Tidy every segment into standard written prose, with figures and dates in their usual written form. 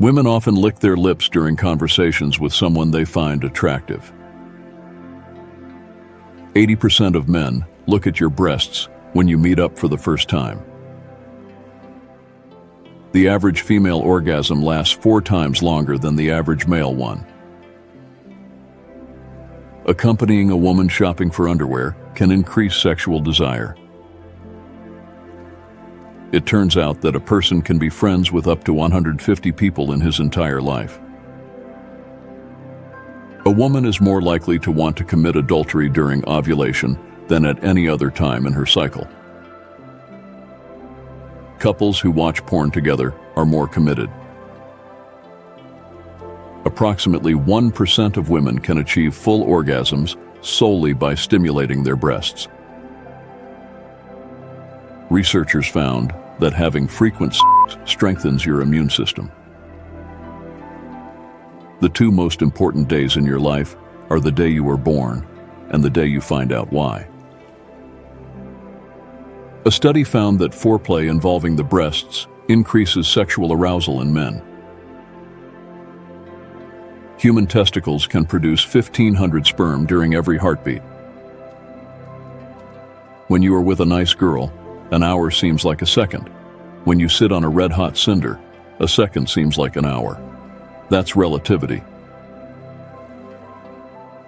Women often lick their lips during conversations with someone they find attractive. 80% of men look at your breasts when you meet up for the first time. The average female orgasm lasts 4 times longer than the average male one. Accompanying a woman shopping for underwear can increase sexual desire. It turns out that a person can be friends with up to 150 people in his entire life. A woman is more likely to want to commit adultery during ovulation than at any other time in her cycle. Couples who watch porn together are more committed. Approximately 1% of women can achieve full orgasms solely by stimulating their breasts. Researchers found that having frequent sex strengthens your immune system. The 2 most important days in your life are the day you were born and the day you find out why. A study found that foreplay involving the breasts increases sexual arousal in men. Human testicles can produce 1,500 sperm during every heartbeat. When you are with a nice girl, an hour seems like a second. When you sit on a red-hot cinder, a second seems like an hour. That's relativity.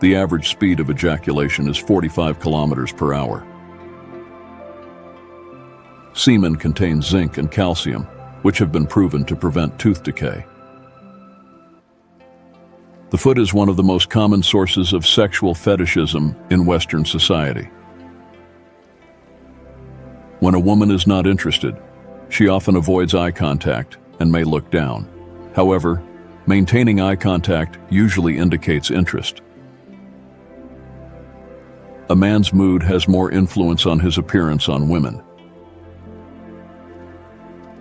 The average speed of ejaculation is 45 kilometers per hour. Semen contains zinc and calcium, which have been proven to prevent tooth decay. The foot is one of the most common sources of sexual fetishism in Western society. When a woman is not interested, she often avoids eye contact and may look down. However, maintaining eye contact usually indicates interest. A man's mood has more influence on his appearance on women.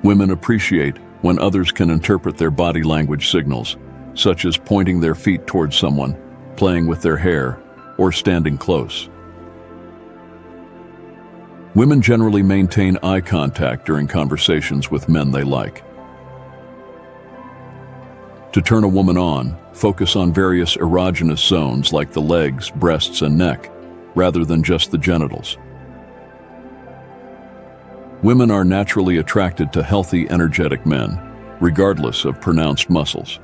Women appreciate when others can interpret their body language signals, such as pointing their feet towards someone, playing with their hair, or standing close. Women generally maintain eye contact during conversations with men they like. To turn a woman on, focus on various erogenous zones like the legs, breasts, and neck, rather than just the genitals. Women are naturally attracted to healthy, energetic men, regardless of pronounced muscles.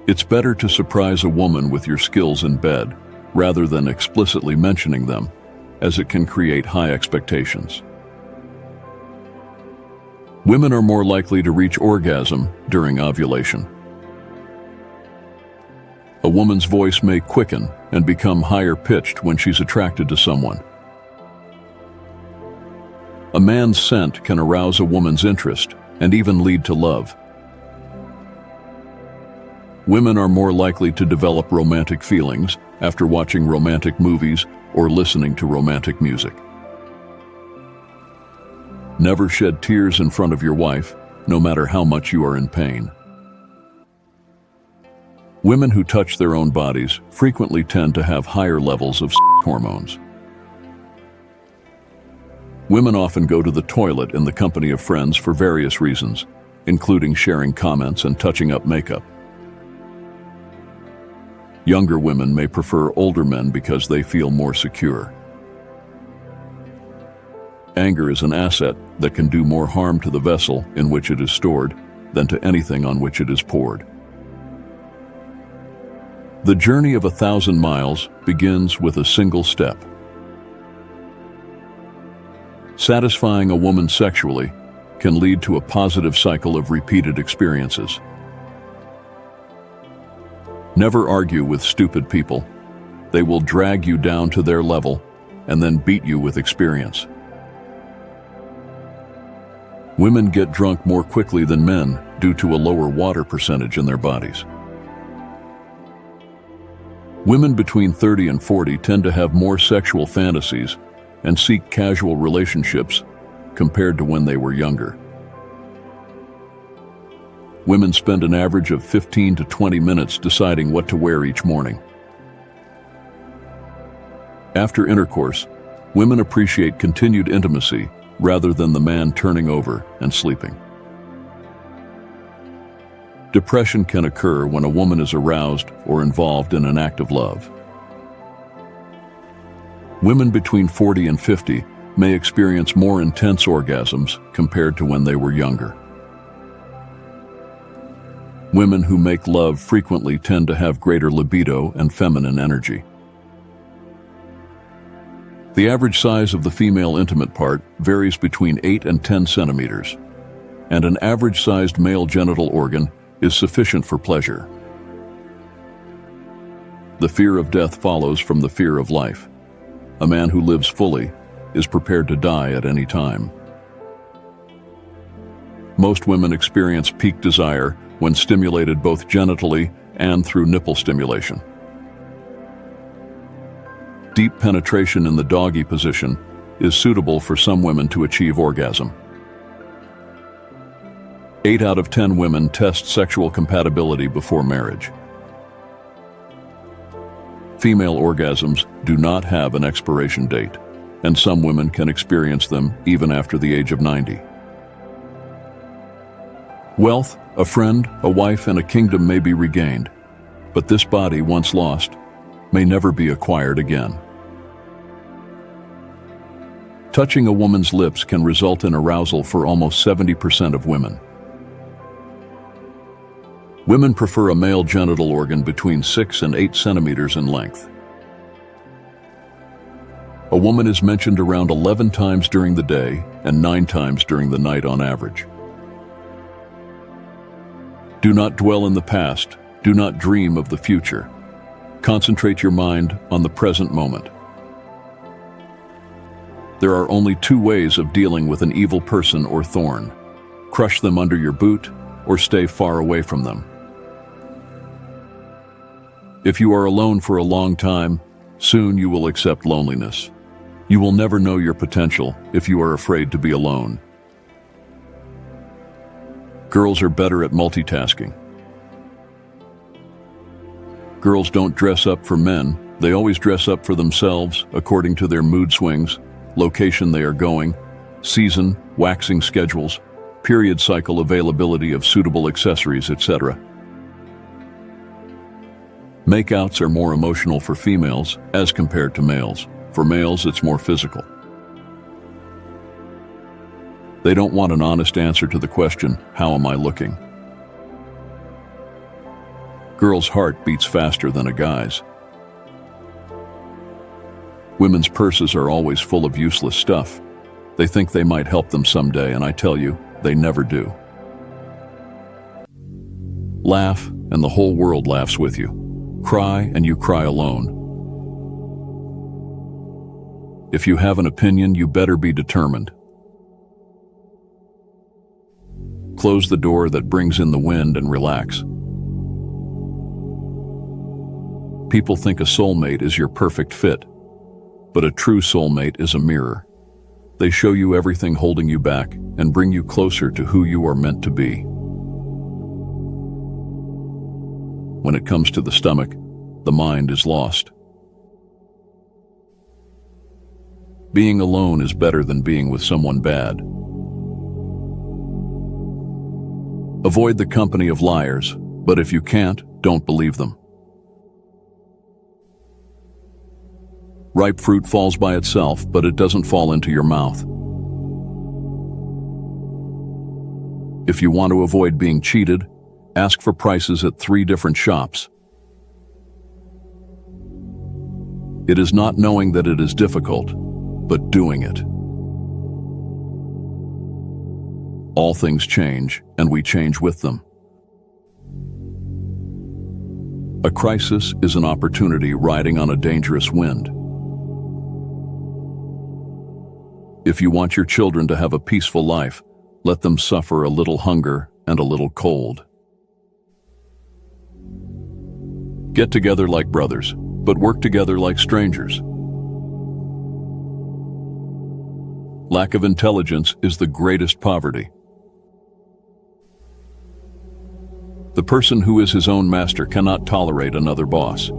It's better to surprise a woman with your skills in bed, rather than explicitly mentioning them, as it can create high expectations. Women are more likely to reach orgasm during ovulation. A woman's voice may quicken and become higher-pitched when she's attracted to someone. A man's scent can arouse a woman's interest and even lead to love. Women are more likely to develop romantic feelings after watching romantic movies or listening to romantic music. Never shed tears in front of your wife, no matter how much you are in pain. Women who touch their own bodies frequently tend to have higher levels of hormones. Women often go to the toilet in the company of friends for various reasons, including sharing comments and touching up makeup. Younger women may prefer older men because they feel more secure. Anger is an asset that can do more harm to the vessel in which it is stored than to anything on which it is poured. The journey of 1,000 miles begins with a single step. Satisfying a woman sexually can lead to a positive cycle of repeated experiences. Never argue with stupid people. They will drag you down to their level and then beat you with experience. Women get drunk more quickly than men due to a lower water percentage in their bodies. Women between 30 and 40 tend to have more sexual fantasies and seek casual relationships compared to when they were younger. Women spend an average of 15 to 20 minutes deciding what to wear each morning. After intercourse, women appreciate continued intimacy rather than the man turning over and sleeping. Depression can occur when a woman is aroused or involved in an act of love. Women between 40 and 50 may experience more intense orgasms compared to when they were younger. Women who make love frequently tend to have greater libido and feminine energy. The average size of the female intimate part varies between 8 and 10 centimeters, and an average-sized male genital organ is sufficient for pleasure. The fear of death follows from the fear of life. A man who lives fully is prepared to die at any time. Most women experience peak desire when stimulated both genitally and through nipple stimulation. Deep penetration in the doggy position is suitable for some women to achieve orgasm. 8 out of 10 women test sexual compatibility before marriage. Female orgasms do not have an expiration date, and some women can experience them even after the age of 90. Wealth, a friend, a wife, and a kingdom may be regained, but this body, once lost, may never be acquired again. Touching a woman's lips can result in arousal for almost 70% of women. Women prefer a male genital organ between 6 and 8 centimeters in length. A woman is mentioned around 11 times during the day and 9 times during the night on average. Do not dwell in the past. Do not dream of the future. Concentrate your mind on the present moment. There are only 2 ways of dealing with an evil person or thorn: crush them under your boot or stay far away from them. If you are alone for a long time, soon you will accept loneliness. You will never know your potential if you are afraid to be alone. Girls are better at multitasking. Girls don't dress up for men. They always dress up for themselves according to their mood swings, location they are going, season, waxing schedules, period cycle availability of suitable accessories, etc. Makeouts are more emotional for females as compared to males. For males, it's more physical. They don't want an honest answer to the question, "How am I looking?" Girls' heart beats faster than a guy's. Women's purses are always full of useless stuff. They think they might help them someday, and I tell you, they never do. Laugh, and the whole world laughs with you. Cry, and you cry alone. If you have an opinion, you better be determined. Close the door that brings in the wind and relax. People think a soulmate is your perfect fit, but a true soulmate is a mirror. They show you everything holding you back and bring you closer to who you are meant to be. When it comes to the stomach, the mind is lost. Being alone is better than being with someone bad. Avoid the company of liars, but if you can't, don't believe them. Ripe fruit falls by itself, but it doesn't fall into your mouth. If you want to avoid being cheated, ask for prices at 3 different shops. It is not knowing that it is difficult, but doing it. All things change, and we change with them. A crisis is an opportunity riding on a dangerous wind. If you want your children to have a peaceful life, let them suffer a little hunger and a little cold. Get together like brothers, but work together like strangers. Lack of intelligence is the greatest poverty. The person who is his own master cannot tolerate another boss.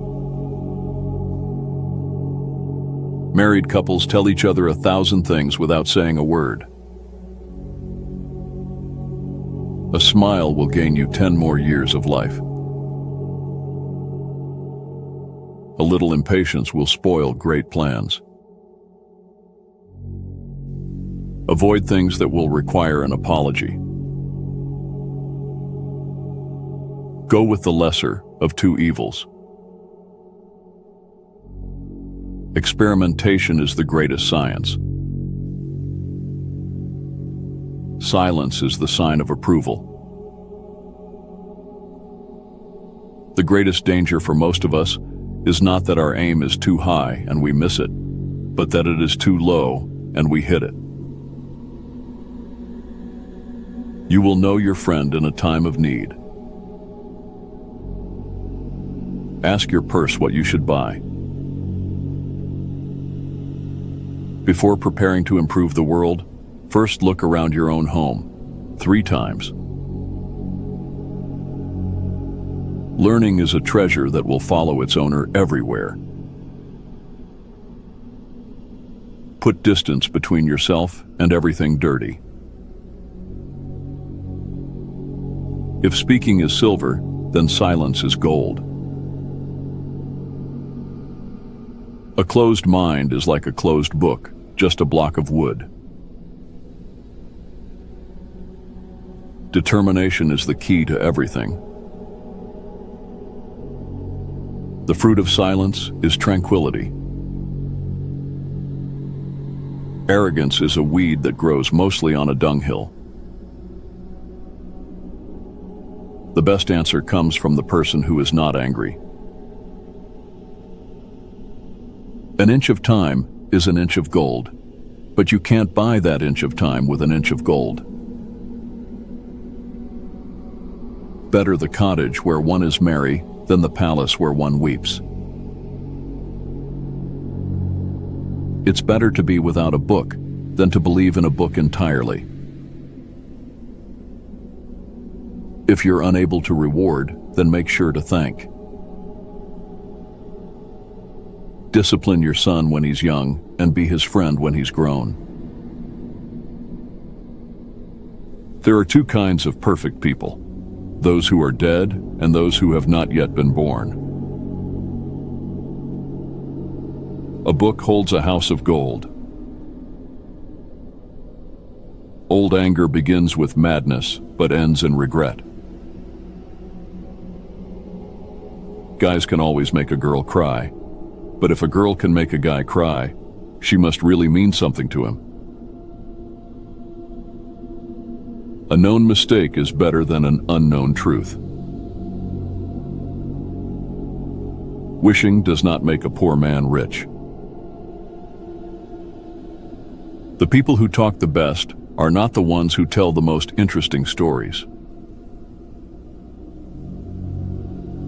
Married couples tell each other 1,000 things without saying a word. A smile will gain you 10 more years of life. A little impatience will spoil great plans. Avoid things that will require an apology. Go with the lesser of two evils. Experimentation is the greatest science. Silence is the sign of approval. The greatest danger for most of us is not that our aim is too high and we miss it, but that it is too low and we hit it. You will know your friend in a time of need. Ask your purse what you should buy. Before preparing to improve the world, first look around your own home 3 times. Learning is a treasure that will follow its owner everywhere. Put distance between yourself and everything dirty. If speaking is silver, then silence is gold. A closed mind is like a closed book, just a block of wood. Determination is the key to everything. The fruit of silence is tranquility. Arrogance is a weed that grows mostly on a dunghill. The best answer comes from the person who is not angry. An inch of time is an inch of gold, but you can't buy that inch of time with an inch of gold. Better the cottage where one is merry than the palace where one weeps. It's better to be without a book than to believe in a book entirely. If you're unable to reward, then make sure to thank. Discipline your son when he's young and be his friend when he's grown. There are 2 kinds of perfect people: those who are dead and those who have not yet been born. A book holds a house of gold. Old anger begins with madness, but ends in regret. Guys can always make a girl cry, but if a girl can make a guy cry, she must really mean something to him. A known mistake is better than an unknown truth. Wishing does not make a poor man rich. The people who talk the best are not the ones who tell the most interesting stories.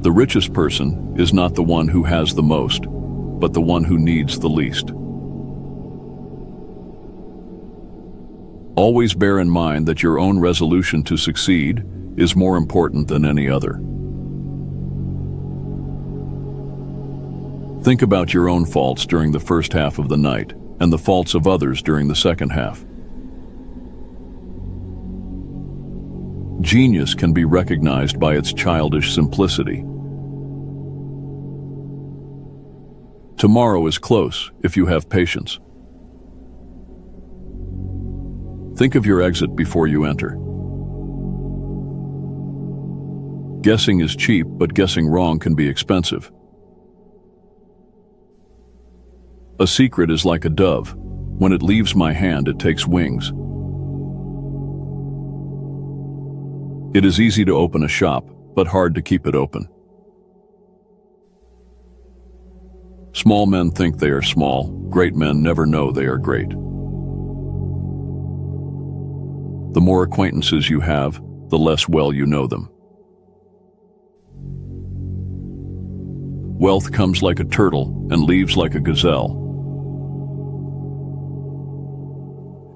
The richest person is not the one who has the most, but the one who needs the least. Always bear in mind that your own resolution to succeed is more important than any other. Think about your own faults during the first half of the night and the faults of others during the second half. Genius can be recognized by its childish simplicity. Tomorrow is close if you have patience. Think of your exit before you enter. Guessing is cheap, but guessing wrong can be expensive. A secret is like a dove. When it leaves my hand, it takes wings. It is easy to open a shop, but hard to keep it open. Small men think they are small. Great men never know they are great. The more acquaintances you have, the less well you know them. Wealth comes like a turtle and leaves like a gazelle.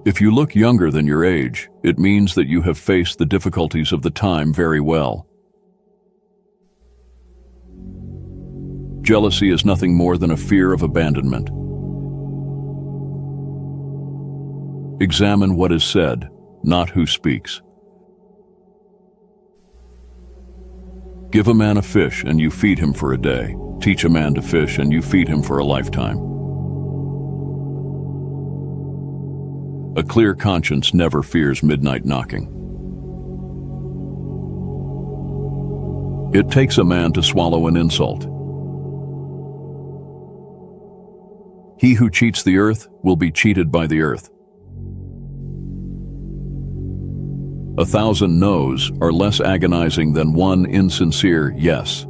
If you look younger than your age, it means that you have faced the difficulties of the time very well. Jealousy is nothing more than a fear of abandonment. Examine what is said, not who speaks. Give a man a fish and you feed him for a day. Teach a man to fish and you feed him for a lifetime. A clear conscience never fears midnight knocking. It takes a man to swallow an insult. He who cheats the earth will be cheated by the earth. 1,000 no's are less agonizing than one insincere yes.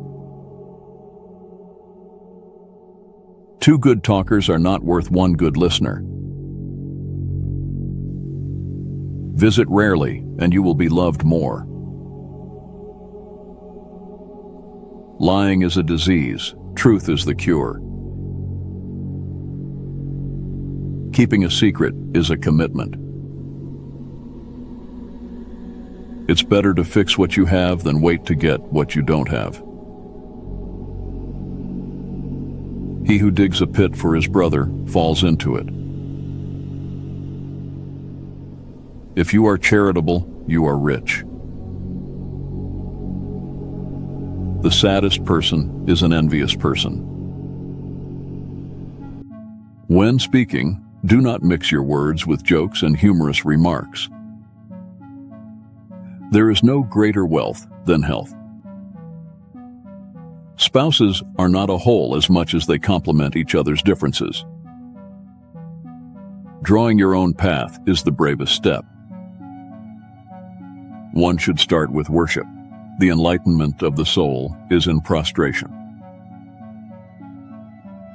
2 good talkers are not worth 1 good listener. Visit rarely, and you will be loved more. Lying is a disease. Truth is the cure. Keeping a secret is a commitment. It's better to fix what you have than wait to get what you don't have. He who digs a pit for his brother falls into it. If you are charitable, you are rich. The saddest person is an envious person. When speaking, do not mix your words with jokes and humorous remarks. There is no greater wealth than health. Spouses are not a whole as much as they complement each other's differences. Drawing your own path is the bravest step. One should start with worship. The enlightenment of the soul is in prostration.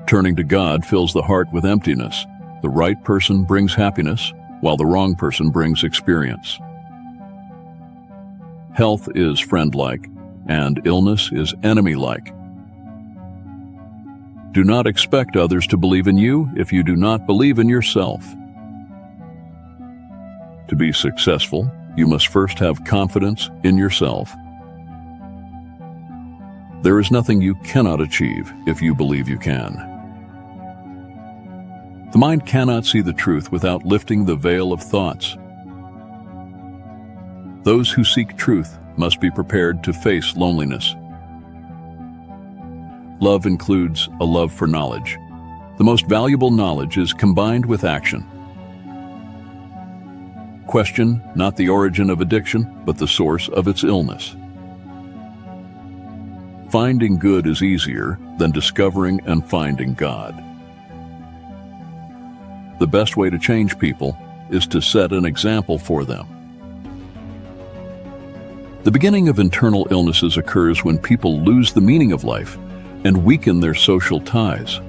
Turning to God fills the heart with emptiness. The right person brings happiness, while the wrong person brings experience. Health is friend-like, and illness is enemy-like. Do not expect others to believe in you if you do not believe in yourself. To be successful, you must first have confidence in yourself. There is nothing you cannot achieve if you believe you can. The mind cannot see the truth without lifting the veil of thoughts. Those who seek truth must be prepared to face loneliness. Love includes a love for knowledge. The most valuable knowledge is combined with action. Question not the origin of addiction, but the source of its illness. Finding good is easier than discovering and finding God. The best way to change people is to set an example for them. The beginning of internal illnesses occurs when people lose the meaning of life and weaken their social ties.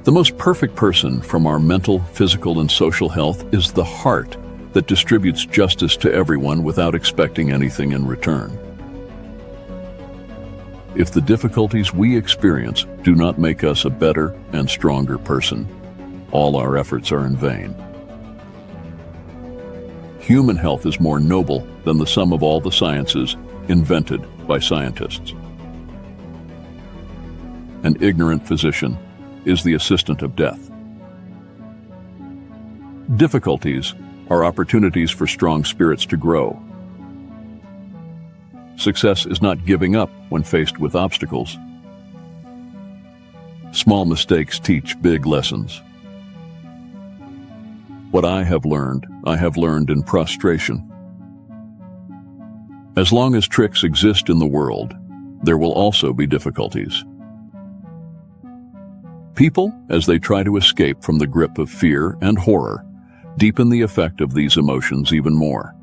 The most perfect person from our mental, physical, and social health is the heart that distributes justice to everyone without expecting anything in return. If the difficulties we experience do not make us a better and stronger person, all our efforts are in vain. Human health is more noble than the sum of all the sciences invented by scientists. An ignorant physician is the assistant of death. Difficulties are opportunities for strong spirits to grow. Success is not giving up when faced with obstacles. Small mistakes teach big lessons. What I have learned in prostration. As long as tricks exist in the world, there will also be difficulties. People, as they try to escape from the grip of fear and horror, deepen the effect of these emotions even more.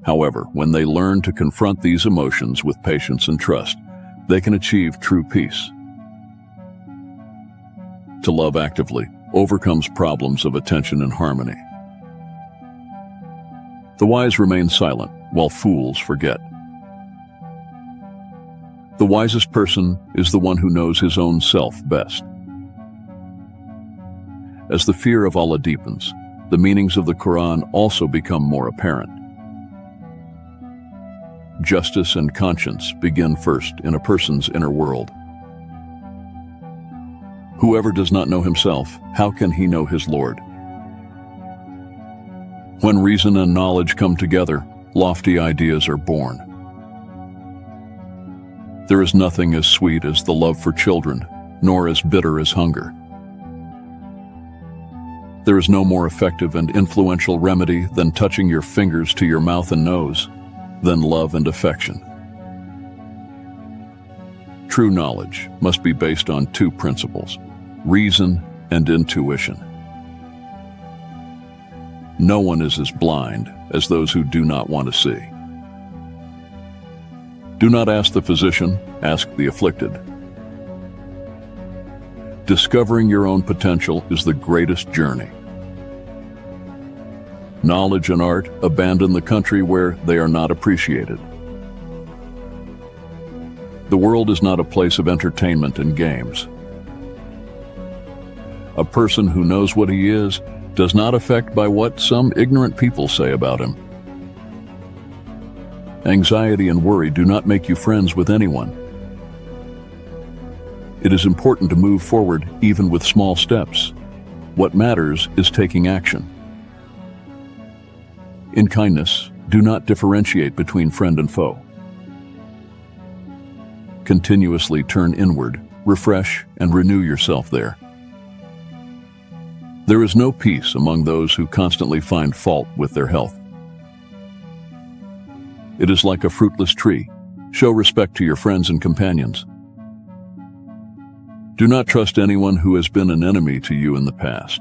However, when they learn to confront these emotions with patience and trust, they can achieve true peace. To love actively overcomes problems of attention and harmony. The wise remain silent, while fools forget. The wisest person is the one who knows his own self best. As the fear of Allah deepens, the meanings of the Quran also become more apparent. Justice and conscience begin first in a person's inner world. Whoever does not know himself, how can he know his Lord? When reason and knowledge come together, lofty ideas are born. There is nothing as sweet as the love for children, nor as bitter as hunger. There is no more effective and influential remedy than touching your fingers to your mouth and nose, than love and affection. True knowledge must be based on two principles: reason and intuition. No one is as blind as those who do not want to see. Do not ask the physician, ask the afflicted. Discovering your own potential is the greatest journey. Knowledge and art abandon the country where they are not appreciated. The world is not a place of entertainment and games. A person who knows what he is does not affect by what some ignorant people say about him. Anxiety and worry do not make you friends with anyone. It is important to move forward even with small steps. What matters is taking action. In kindness, do not differentiate between friend and foe. Continuously turn inward, refresh, and renew yourself there. There is no peace among those who constantly find fault with their health. It is like a fruitless tree. Show respect to your friends and companions. Do not trust anyone who has been an enemy to you in the past.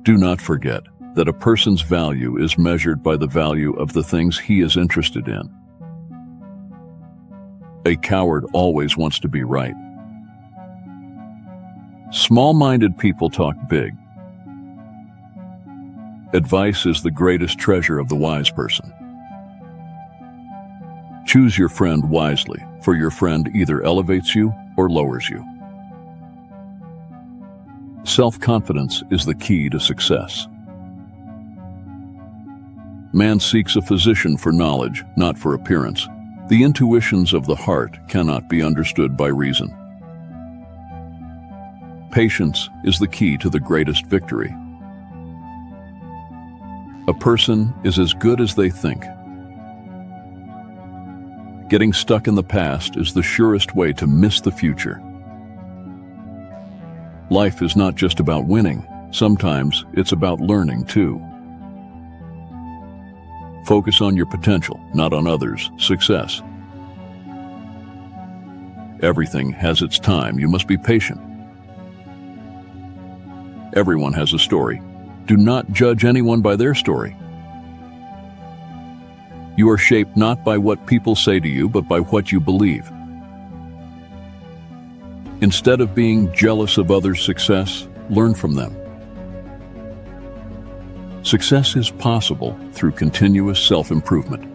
Do not forget that a person's value is measured by the value of the things he is interested in. A coward always wants to be right. Small-minded people talk big. Advice is the greatest treasure of the wise person. Choose your friend wisely, for your friend either elevates you or lowers you. Self-confidence is the key to success. Man seeks a physician for knowledge, not for appearance. The intuitions of the heart cannot be understood by reason. Patience is the key to the greatest victory. A person is as good as they think. Getting stuck in the past is the surest way to miss the future. Life is not just about winning. Sometimes it's about learning too. Focus on your potential, not on others' success. Everything has its time. You must be patient. Everyone has a story. Do not judge anyone by their story. You are shaped not by what people say to you, but by what you believe. Instead of being jealous of others' success, learn from them. Success is possible through continuous self-improvement.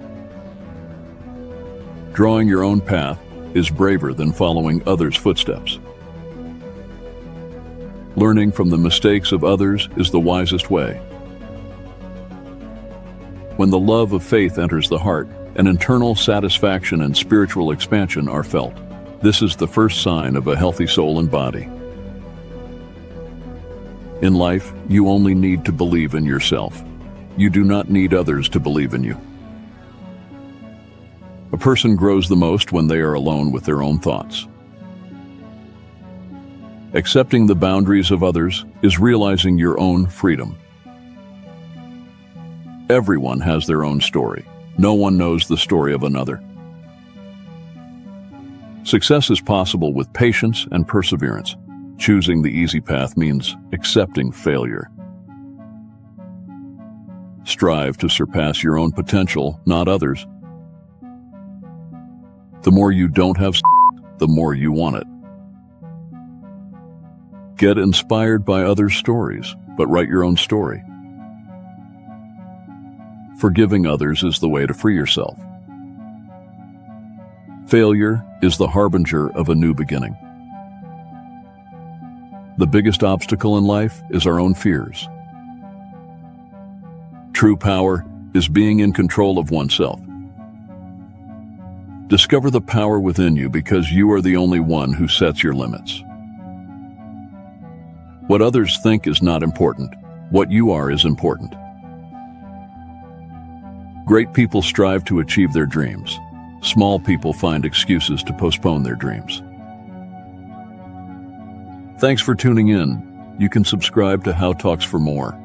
Drawing your own path is braver than following others' footsteps. Learning from the mistakes of others is the wisest way. When the love of faith enters the heart, an internal satisfaction and spiritual expansion are felt. This is the first sign of a healthy soul and body. In life, you only need to believe in yourself. You do not need others to believe in you. A person grows the most when they are alone with their own thoughts. Accepting the boundaries of others is realizing your own freedom. Everyone has their own story. No one knows the story of another. Success is possible with patience and perseverance. Choosing the easy path means accepting failure. Strive to surpass your own potential, not others. The more you don't have, the more you want it. Get inspired by others' stories, but write your own story. Forgiving others is the way to free yourself. Failure is the harbinger of a new beginning. The biggest obstacle in life is our own fears. True power is being in control of oneself. Discover the power within you because you are the only one who sets your limits. What others think is not important. What you are is important. Great people strive to achieve their dreams. Small people find excuses to postpone their dreams. Thanks for tuning in. You can subscribe to How Talks for more.